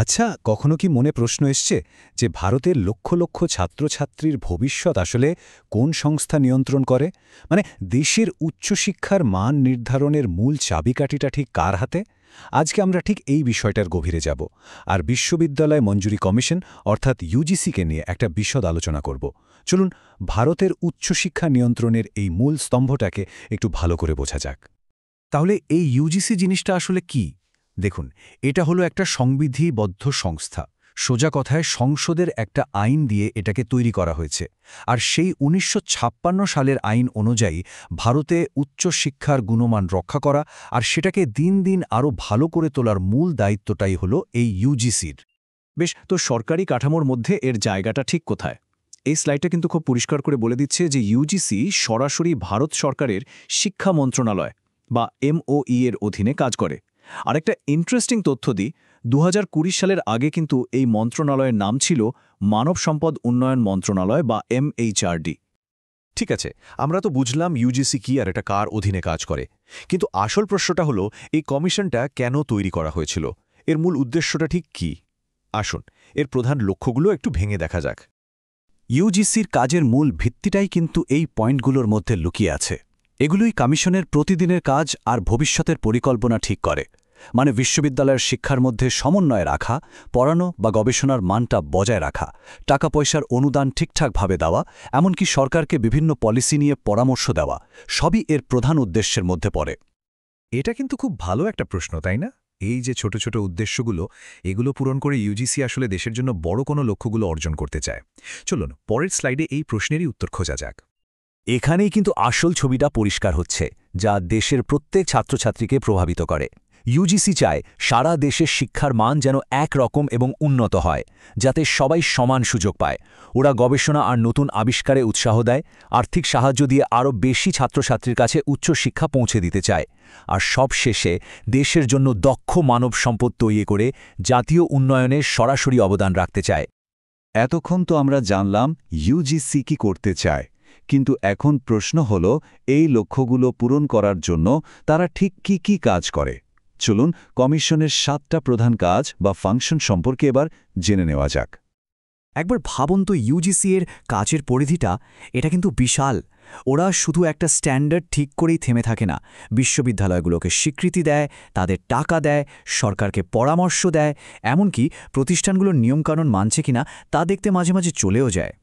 আচ্ছা, কখনো কি মনে প্রশ্ন এসছে যে ভারতের লক্ষ লক্ষ ছাত্রছাত্রীর ভবিষ্যৎ আসলে কোন সংস্থা নিয়ন্ত্রণ করে? মানে দেশের উচ্চশিক্ষার মান নির্ধারণের মূল চাবিকাঠিটা ঠিক কার হাতে? আজকে আমরা ঠিক এই বিষয়টার গভীরে যাব আর বিশ্ববিদ্যালয় মঞ্জুরি কমিশন অর্থাৎ ইউজিসিকে নিয়ে একটা বিশদ আলোচনা করব। চলুন ভারতের উচ্চশিক্ষা নিয়ন্ত্রণের এই মূল স্তম্ভটাকে একটু ভালো করে বোঝা যাক। তাহলে এই ইউজিসি জিনিসটা আসলে কি? দেখুন, এটা হলো একটা সংবিধিবদ্ধ সংস্থা। সোজা কথায় সংসদের একটা আইন দিয়ে এটাকে তৈরি করা হয়েছে। আর সেই ১৯৫৬ সালের আইন অনুযায়ী ভারতে উচ্চশিক্ষার গুণমান রক্ষা করা আর সেটাকে দিন দিন আরও ভালো করে তোলার মূল দায়িত্বটাই হলো এই ইউজিসির। বেশ, তো সরকারি কাঠামোর মধ্যে এর জায়গাটা ঠিক কোথায়? এই স্লাইডটা কিন্তু খুব পরিষ্কার করে বলে দিচ্ছে যে ইউজিসি সরাসরি ভারত সরকারের শিক্ষা মন্ত্রণালয় বা এমওই এর অধীনে কাজ করে। আরেকটা ইন্টারেস্টিং তথ্য দিই, ২০২০ সালের আগে কিন্তু এই মন্ত্রণালয়ের নাম ছিল মানব সম্পদ উন্নয়ন মন্ত্রণালয় বা এমএইচআরডি। ঠিক আছে, আমরা তো বুঝলাম ইউজিসি কি আর এটা কার অধীনে কাজ করে, কিন্তু আসল প্রশ্নটা হলো এই কমিশনটা কেন তৈরি করা হয়েছিল, এর মূল উদ্দেশ্যটা ঠিক কি? আসুন এর প্রধান লক্ষ্যগুলো একটু ভেঙে দেখা যাক। ইউজিসির কাজের মূল ভিত্তিটাই কিন্তু এই পয়েন্টগুলোর মধ্যে লুকিয়ে আছে। এগুলোই কমিশনের প্রতিদিনের কাজ আর ভবিষ্যতের পরিকল্পনা ঠিক করে। মানে বিশ্ববিদ্যালয়ের শিক্ষার মধ্যে সমন্বয় রাখা, পড়ানো বা গবেষণার মানটা বজায় রাখা, টাকা পয়সার অনুদান ঠিকঠাকভাবে দেওয়া, এমনকি সরকারকে বিভিন্ন পলিসি নিয়ে পরামর্শ দেওয়া, সবই এর প্রধান উদ্দেশ্যের মধ্যে পড়ে। এটা কিন্তু খুব ভালো একটা প্রশ্ন, তাই না? এই যে ছোট ছোট উদ্দেশ্যগুলো, এগুলো পূরণ করে ইউজিসি আসলে দেশের জন্য বড় কোনো লক্ষ্যগুলো অর্জন করতে চায়। চলুন পরের স্লাইডে এই প্রশ্নেরই উত্তর খোঁজা যাক। এখানেই কিন্তু আসল ছবিটা পরিষ্কার হচ্ছে, যা দেশের প্রত্যেক ছাত্রছাত্রীকে প্রভাবিত করে। ইউজিসি চায় সারা দেশের শিক্ষার মান যেন একরকম এবং উন্নত হয়, যাতে সবাই সমান সুযোগ পায়। ওরা গবেষণা আর নতুন আবিষ্কারে উৎসাহ দেয়, আর্থিক সাহায্য দিয়ে আরও বেশি ছাত্রছাত্রীর কাছে উচ্চশিক্ষা পৌঁছে দিতে চায়, আর সব শেষে দেশের জন্য দক্ষ মানব সম্পদ তৈরি করে জাতীয় উন্নয়নে সরাসরি অবদান রাখতে চায়। এতক্ষণ তো আমরা জানলাম ইউজিসি কি করতে চায়, কিন্তু এখন প্রশ্ন হল এই লক্ষ্যগুলো পূরণ করার জন্য তারা ঠিক কি কাজ করে। চলুন কমিশনের ৭টা প্রধান কাজ বা ফাংশন সম্পর্কে এবার জেনে নেওয়া যাক। একবার ভাবুন তো ইউজিসি এর কাজের পরিধিটা, এটা কিন্তু বিশাল। ওরা শুধু একটা স্ট্যান্ডার্ড ঠিক করেই থেমে থাকে না, বিশ্ববিদ্যালয়গুলোকে স্বীকৃতি দেয়, তাদের টাকা দেয়, সরকারকে পরামর্শ দেয়, এমনকি প্রতিষ্ঠানগুলোর নিয়মকানুন মানছে কিনা তা দেখতে মাঝে মাঝে চলেও যায়।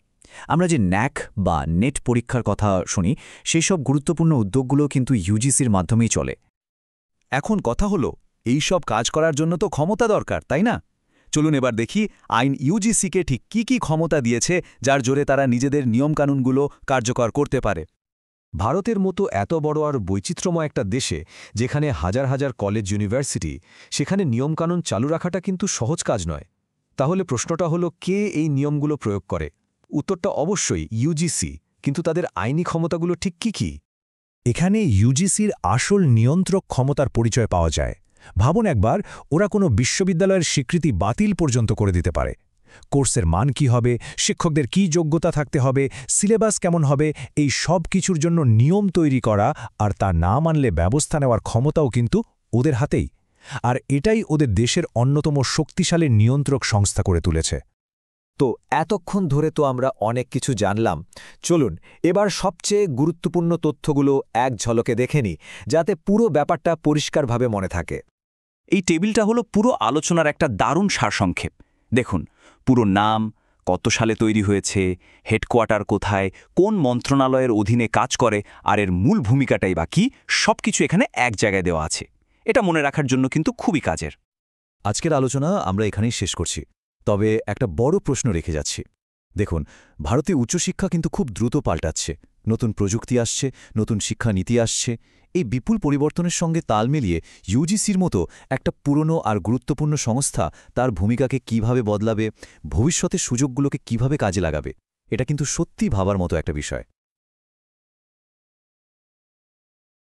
আমরা যে ন্যাক বা নেট পরীক্ষার কথা শুনি, সেই সব গুরুত্বপূর্ণ উদ্যোগগুলো কিন্তু ইউজিসির মাধ্যমেই চলে। এখন কথা হলো, এই সব কাজ করার জন্য তো ক্ষমতা দরকার, তাই না? চলুন এবার দেখি আইন ইউজিসিকে ঠিক কি ক্ষমতা দিয়েছে যার জোরে তারা নিজেদের নিয়মকানুনগুলো কার্যকর করতে পারে। ভারতের মতো এত বড় আর বৈচিত্র্যময় একটা দেশে, যেখানে হাজার হাজার কলেজ ইউনিভার্সিটি, সেখানে নিয়মকানুন চালু রাখাটা কিন্তু সহজ কাজ নয়। তাহলে প্রশ্নটা হলো, কে এই নিয়মগুলো প্রয়োগ করে? উত্তরটা অবশ্যই ইউজিসি, কিন্তু তাদের আইনি ক্ষমতাগুলো ঠিক কি? এখানে ইউজিসির আসল নিয়ন্ত্রক ক্ষমতার পরিচয় পাওয়া যায়। ভাবুন একবার, ওরা কোনো বিশ্ববিদ্যালয়ের স্বীকৃতি বাতিল পর্যন্ত করে দিতে পারে। কোর্সের মান কি হবে, শিক্ষকদের কি যোগ্যতা থাকতে হবে, সিলেবাস কেমন হবে, এই সব কিছুর জন্য নিয়ম তৈরি করা আর তা না মানলে ব্যবস্থা নেওয়ার ক্ষমতাও কিন্তু ওদের হাতেই। আর এটাই ওদের দেশের অন্যতম শক্তিশালী নিয়ন্ত্রক সংস্থা করে তুলেছে। তো এতক্ষণ ধরে তো আমরা অনেক কিছু জানলাম। চলুন এবার সবচেয়ে গুরুত্বপূর্ণ তথ্যগুলো এক ঝলকে দেখে নিই, যাতে পুরো ব্যাপারটা পরিষ্কারভাবে মনে থাকে। এই টেবিলটা হলো পুরো আলোচনার একটা দারুণ সারসংক্ষেপ। দেখুন, পুরো নাম, কত সালে তৈরি হয়েছে, হেডকোয়ার্টার কোথায়, কোন মন্ত্রণালয়ের অধীনে কাজ করে, আর এর মূল ভূমিকাটাই বা কী, সবকিছু এখানে এক জায়গায় দেওয়া আছে। এটা মনে রাখার জন্য কিন্তু খুবই কাজের। আজকের আলোচনা আমরা এখানেই শেষ করছি, তবে একটা বড় প্রশ্ন রেখে যাচ্ছি। দেখুন, ভারতে উচ্চশিক্ষা কিন্তু খুব দ্রুত পাল্টাচ্ছে। নতুন প্রযুক্তি আসছে, নতুন শিক্ষানীতি আসছে। এই বিপুল পরিবর্তনের সঙ্গে তাল মিলিয়ে ইউজিসির মতো একটা পুরনো আর গুরুত্বপূর্ণ সংস্থা তার ভূমিকাকে কিভাবে বদলাবে, ভবিষ্যতের সুযোগগুলোকে কিভাবে কাজে লাগাবে, এটা কিন্তু সত্যি ভাবার মতো একটা বিষয়।